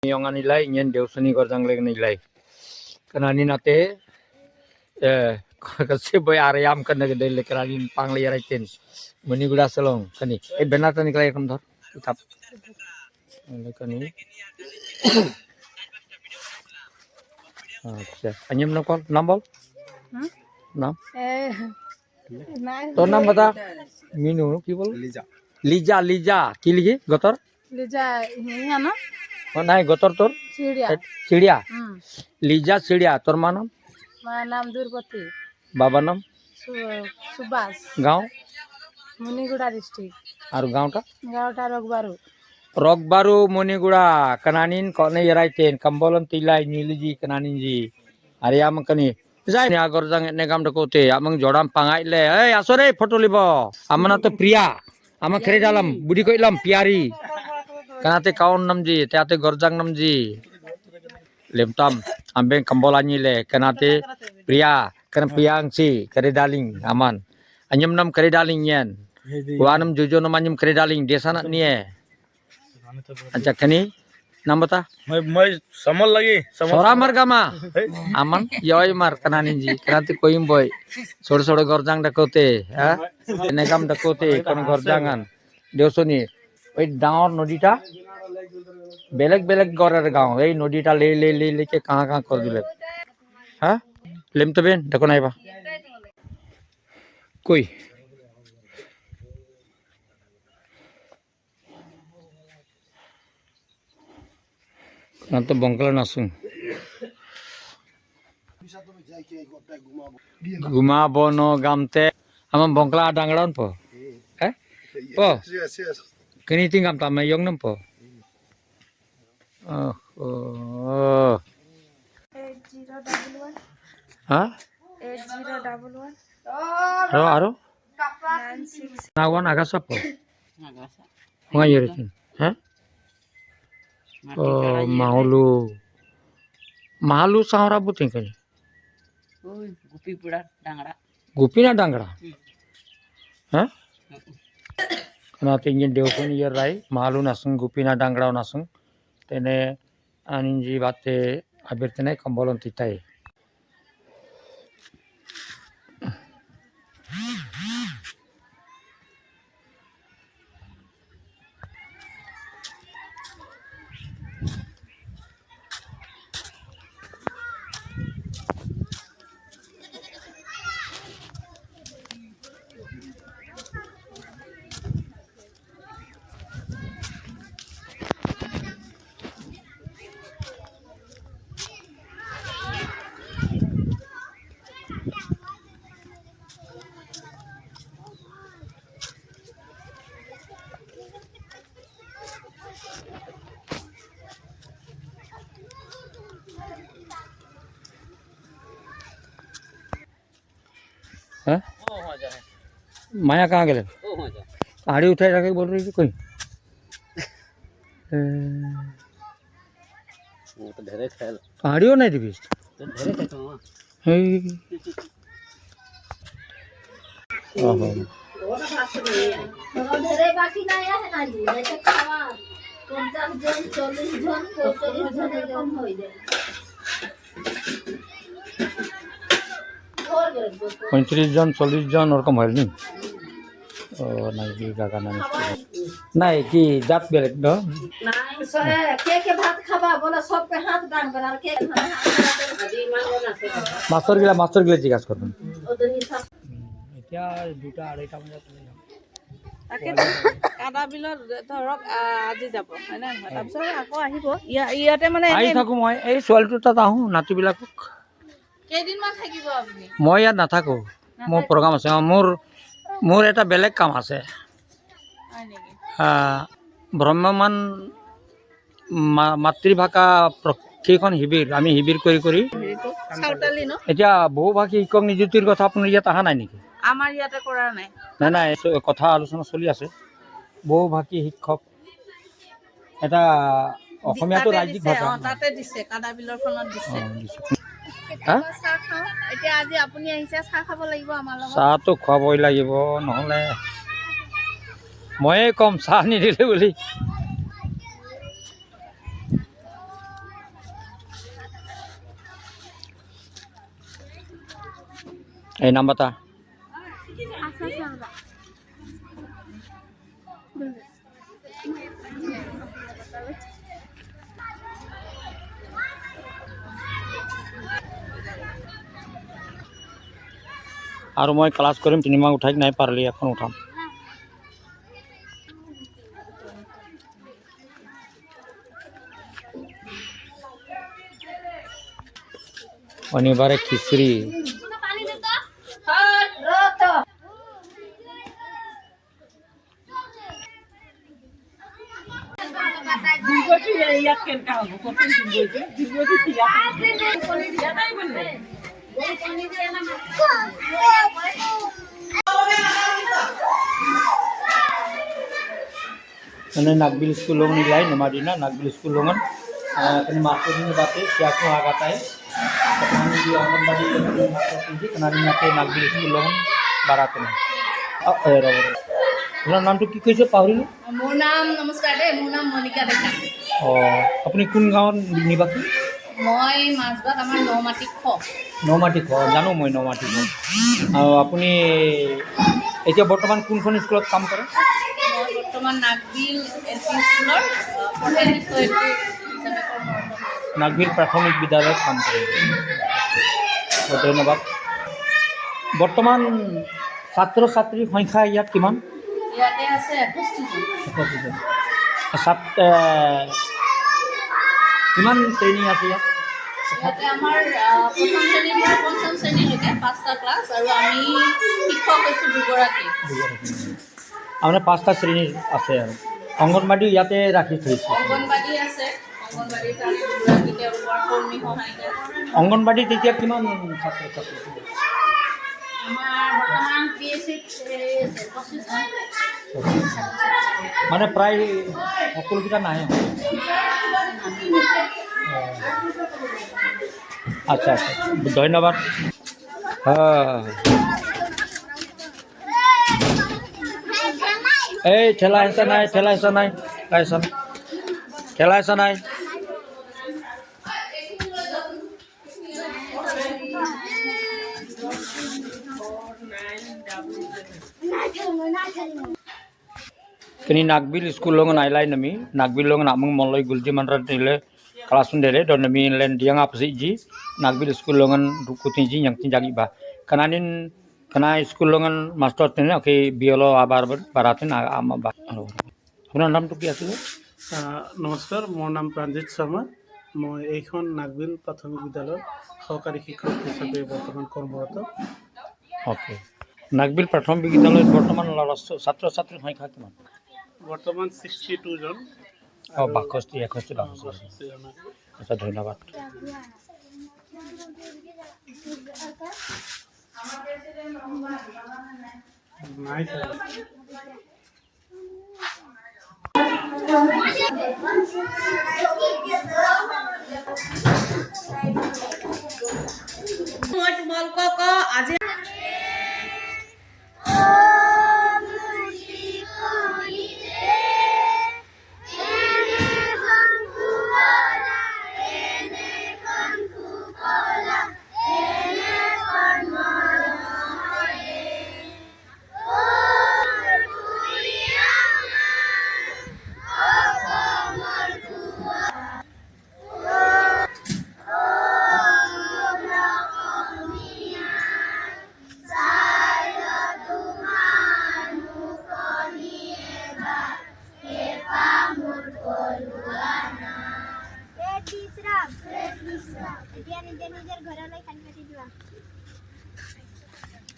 Yongan nilai nyen deusani gorjang leg nilai kanani nate kasi boy aryam kana gede le kanani pangli raitin muni guda selong kani benar tani kelai kam thor kitap kani acha anyam na kol nam bol nam তোর নাম bata Minu কি বল লিজা লিজা কি লিখি গতর লিজা হিয়া না নাই গতর তোর চিড়িয়া চিড়িয়া লিজা চিড়িয়া তোর মা নাম নাম দুর্গতি বাবা নাম সুভাষ গাঁও মুনিগুড়া ডিস্ট্রিক্ট আর গাঁওটা রকবারু রকবারু মুনিগুড়া কানানিন কনে ইয়ারাইতেন কাম্বলন তিলাই নীলজি কানানিন জি আর ইয়াম কানি যাই নি আগর জাং এনে গাম ডকোতে আমং জড়াম পাঙাই লে এই আসরে ফটো লিব আমনা তো প্রিয়া আমা খেরে ডালাম বুড়ি কইলাম পিয়ারি কানাতে কাউন নাম জি তাতে গরজাং নাম G lemtam ambeng kambolani le kanate priya kan priang si kare daling aman anyam nam kare daling yen wanam jojo nam anyam kare daling desana nie acha kani nam bata मैं समल लगी sora mar gama aman yoy mar kanani ji kanate koim boy sore sore gorjang dakote ha enegam dakote kon gorjangan deusoni oi daor nodita বেলেগ বেলেগ গড়ের গাঁও এই নদীটা লে লে লে লেকে কাহা কাহা করে দিলে হ্যাঁ লেম তো বেন দেখো নাইবা কই না তো বংকলা নাসুং ঘুমাবো ন গামতে আমার বংকলা ডাংড়ান পো হ্যাঁ পো কেনি তিং গাম তামে ইয়ং নাম পো Oh. 8011 Hah? 8011 Aro 96 nawan agak sapo ngayuritin hah oh malu sahara buting kani gupi na dangra hah kana tingin deuson yer rai malu nasung gupi na dangra nasung tene aninji bate abirtene kambolon titai हाँ? माया कहाँ गए पहाड़ी उठाई रखे बोल रही थी कोई पहाड़ियों नहीं थी बीच पैंतीस जन 40 जन ওরকম হয় নি ও নাই কি কাকা নাম নাই কি জাত বেলেগ ন নাই সরে কে ভাত খাবা বলে সবকে হাত ডাঙবেন আর কে মাছৰ গিলা জিজ্ঞাসা কৰবেন এতিয়া দুটা আড়াইটা বজাত তাকে কাদা বিলত ধৰক আজি যাব হয় না তাৰপিছত আকৌ আহিব ইয়াতে মানে আহি থাকো মই এই ছোৱালীটো তাত আহো নাতিবিলাকক কেইদিনমান থাকিব আপুনি মই ইয়াত নাথাকো মোৰ প্ৰগ্ৰাম আছে মোৰ এটা বেলেগ কাম আছে হয় নেকি ভ্ৰাম্যমান মাতৃভাষা প্ৰশিক্ষণ শিবিৰ আমি শিবিৰ কৰি সাঁওতালি ন এতিয়া বহুভাষী শিক্ষক নিযুক্তিৰ কথা আপোনাৰ ইয়াত অহা নাই নেকি আমাৰ ইয়াতে কৰা নাই নাই কথা আলোচনা চলি আছে বহুভাষী শিক্ষক এটা অসমীয়াটো ৰাজ্যিক ভাষা তাতে দিছে কাদা বিলৰখনত দিছে এতিয়া আজি আপুনি আহিছে চাহ খাব লাগিব আমাৰ লগত চাহটো খুৱাবই লাগিব নহ'লে ময়ে কম চাহ নিদিলে বুলি এই নাম বাতা আৰু মই ক্লাছ কৰিম তিনিমাহ উঠাই নাই পাৰিলে এখন উঠাম শনিবাৰে খিচৰি Ini nagbil sulung nilai nama dina nagbil sulungan kini masuk ini bate siapa agatai kenani di angan tadi masuk tinggi kenani nate nagbil sulungan barat ini আপনার নামটো কি কৈছে পাহৰিলো মোৰ নাম নমস্কাৰ দেই মোৰ নাম মনিকা ডেকা আপুনি কোন গাঁৱৰ নিবাসী মই মাজবাট আমাৰ নমাটি নমাটি জানো মই নমাটি আৰু আপুনি এতিয়া বৰ্তমান কোনখন স্কুলত কাম কৰে মই বৰ্তমান নাগবিল এলপি স্কুলৰ প্ৰধান শিক্ষয়িত্ৰী হিচাপে কৰ্মৰত নাগবিল প্ৰাথমিক বিদ্যালয়ত কাম কৰে ধন্যবাদ বৰ্তমান ছাত্ৰ ছাত্ৰীৰ সংখ্যা ইয়াত কিমান ইয়াতে আছে 61 জন কিমান শ্ৰেণী আছে ইয়াত ইয়াতে আমাৰ প্ৰথম শ্ৰেণীৰ পৰা পঞ্চম শ্ৰেণীলৈকে 5টা ক্লাছ আৰু আমি শিক্ষক হৈছোঁ দুগৰাকী আপোনাৰ 5টা শ্ৰেণী আছে আৰু অংগনবাড়ী ইয়াতে ৰাখি থৈছে অংগনবাড়ী আছে অংগনবাড়ীৰ তাত দুগৰাকী তেওঁলোকৰ কৰ্মী সহায়িকা অংগনবাড়ীত এতিয়া কিমান ছাত্ৰ ছাত্ৰী আমাৰ বৰ্তমান PSC-ত 25 জন মানে প্ৰায় সকলোকেইটা নাহে আচ্ছা আচ্ছা ধন্যবাদ এই ঠেলা হেঁচা নাই ঠেলা হেঁচা নাই kini nagbil school longan ailai nami nagbil longan amang moloi gulji manrat nile kelasun dere don nami len diang apa sih ji nagbil school longan rukutin ji yang tinjagi ba kananin kana school longan master tene oke biolo abar baratin ama ba apnar naam to ki asil নমস্কাৰ মোৰ নাম প্ৰাণজিৎ শৰ্মা মই এইখন নাগবিল প্ৰাথমিক বিদ্যালয়ৰ সহকাৰী শিক্ষক হিচাপে বৰ্তমান কৰ্মৰত ওকে নাগবিল প্ৰাথমিক বিদ্যালয়ত বৰ্তমান ছাত্ৰ ছাত্ৰীৰ সংখ্যা কিমান বৰ্তমান 62 জন 62 আচ্ছা ধন্যবাদ নাই মই তোমালোকক আজি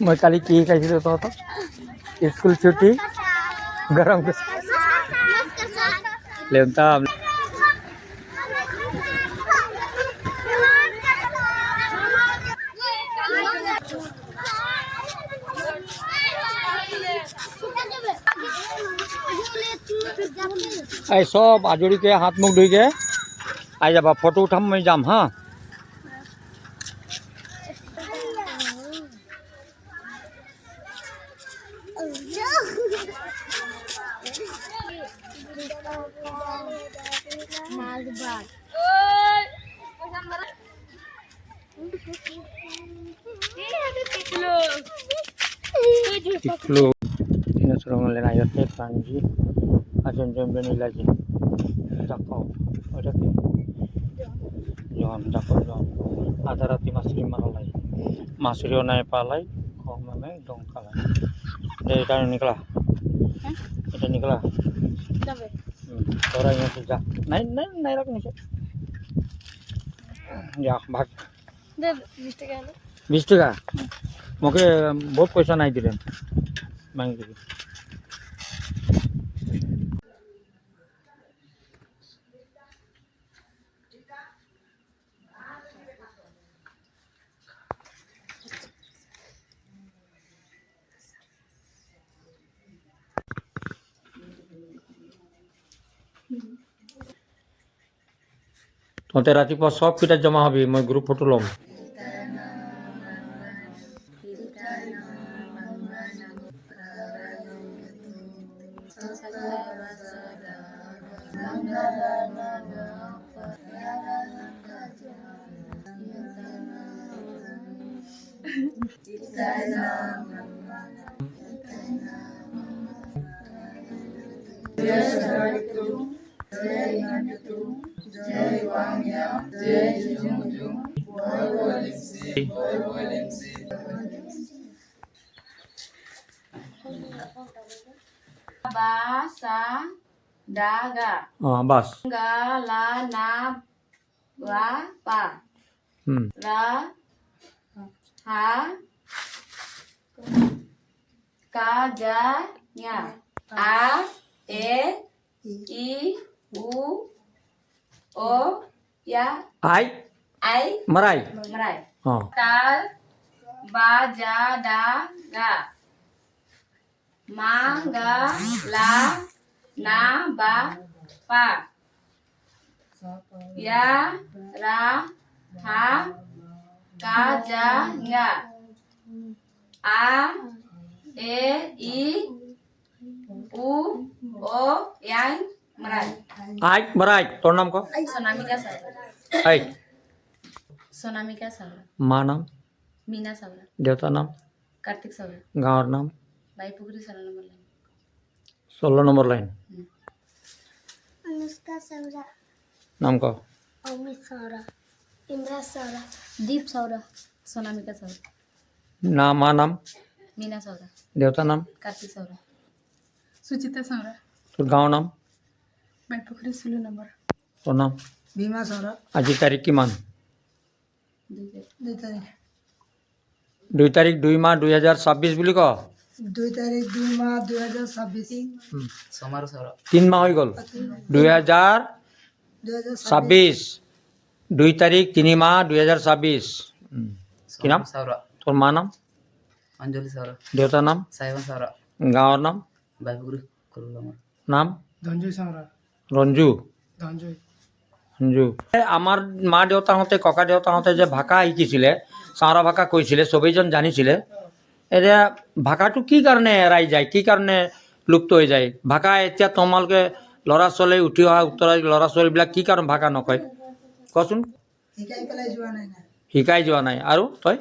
মই কালি কি খাইছিলো তহঁতক স্কুল ছুটি গৰম লেউটা এই সব আজৰিকে হাত মুখ ধুইকে আহি যাবা ফটো উঠাম মই যাম হা Tiklu ini suruh ngelain ayatnya kanji ajan jambin lagi cakau ada ki jangan cakau jangan ada rati masri maralai masri onai palai kau memang dong kalai dari kan niklah itu niklah orang yang sejak naik rak nih ya bag 20 টাকা মোকে বহুত পয়সা নাই দিলেন মাঙ্গি দিবি তহঁতে ৰাতিপুৱা চব কিটা জমা হবি মই গ্ৰুপ ফটো ল'ম Basa daga বাস gala na wa pa ra ha ka ja nya a e i u o ya I ai মারাই merai হ্যাঁ tal ba ja da ga ma ga la na ba pa ya ra ha ka ja nya a e i u o yang merai আই মারাই তোর নাম ক Sonamika Saura আই Sonamika Saura মা নাম Mina Saura দেউতার নাম Kartik Saura গাঁৱৰ নাম Baipuguri Saura number 16 number line Anushka Saura নাম ক अमित सौरा इमरान सौरा दीप सौरा Sonamika Saura না মা নাম Mina Saura দেউতাৰ নাম Kartik Saura सुचिता सावरा তোৰ গাঁৱৰ নাম बाइपुखुरी सुलु नम्बर তোৰ নাম भीमा सावरा আজি তাৰিখ কিমান 2 तारिख 2 তাৰিখ 2 মাহ 2026 বুলি ক 2 तारिख 2 माह 2026 Somaru Saura 3 মাহ হৈ গ'ল 2026 2 তাৰিখ 3 মাহ 2026 কি নাম Saura তোৰ মা নাম Anjali Saura দেউতাৰ নাম Saivan Saura গাঁৱৰ নাম Baipuguri Kurulama নাম धनजय सावरा ৰঞ্জু धनजय ৰঞ্জু আমাৰ মা দেউতাহঁতে ককা দেউতাহঁতে যে ভাষা শিকিছিলে চাওৰা ভাষা কৈছিলে চবেইজন জানিছিলে এতিয়া ভাষাটো কি কাৰণে এৰাই যায় কি কাৰণে লুপ্ত হৈ যায় ভাষা এতিয়া তোমালোকে ল'ৰা ছোৱালী উঠি অহা উত্তৰাই ল'ৰা ছোৱালীবিলাক কি কাৰণ ভাষা নকয় কচোন শিকাই যোৱা নাই আৰু তই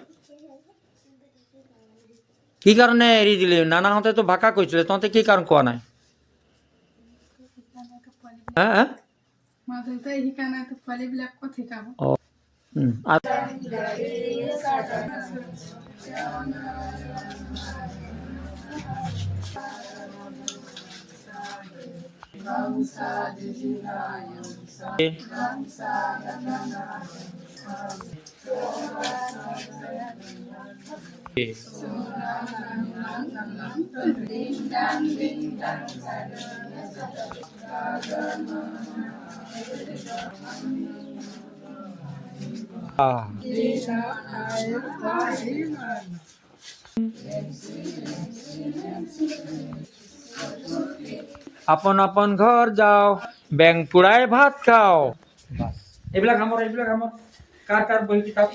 কি কাৰণে এৰি দিলি নানাহঁতেতো ভাষা কৈছিলে তহঁতে কি কাৰণ কোৱা নাই হা হা মা দেউতাই শিকা নাই তো পোৱালিবিলাক ক'ত শিকাব আপন আপন ঘৰ যাওঁ বেং পুৰাই ভাত খাওঁ এইবিলাক আমাৰ কাৰ কাৰ বহি কিতাপ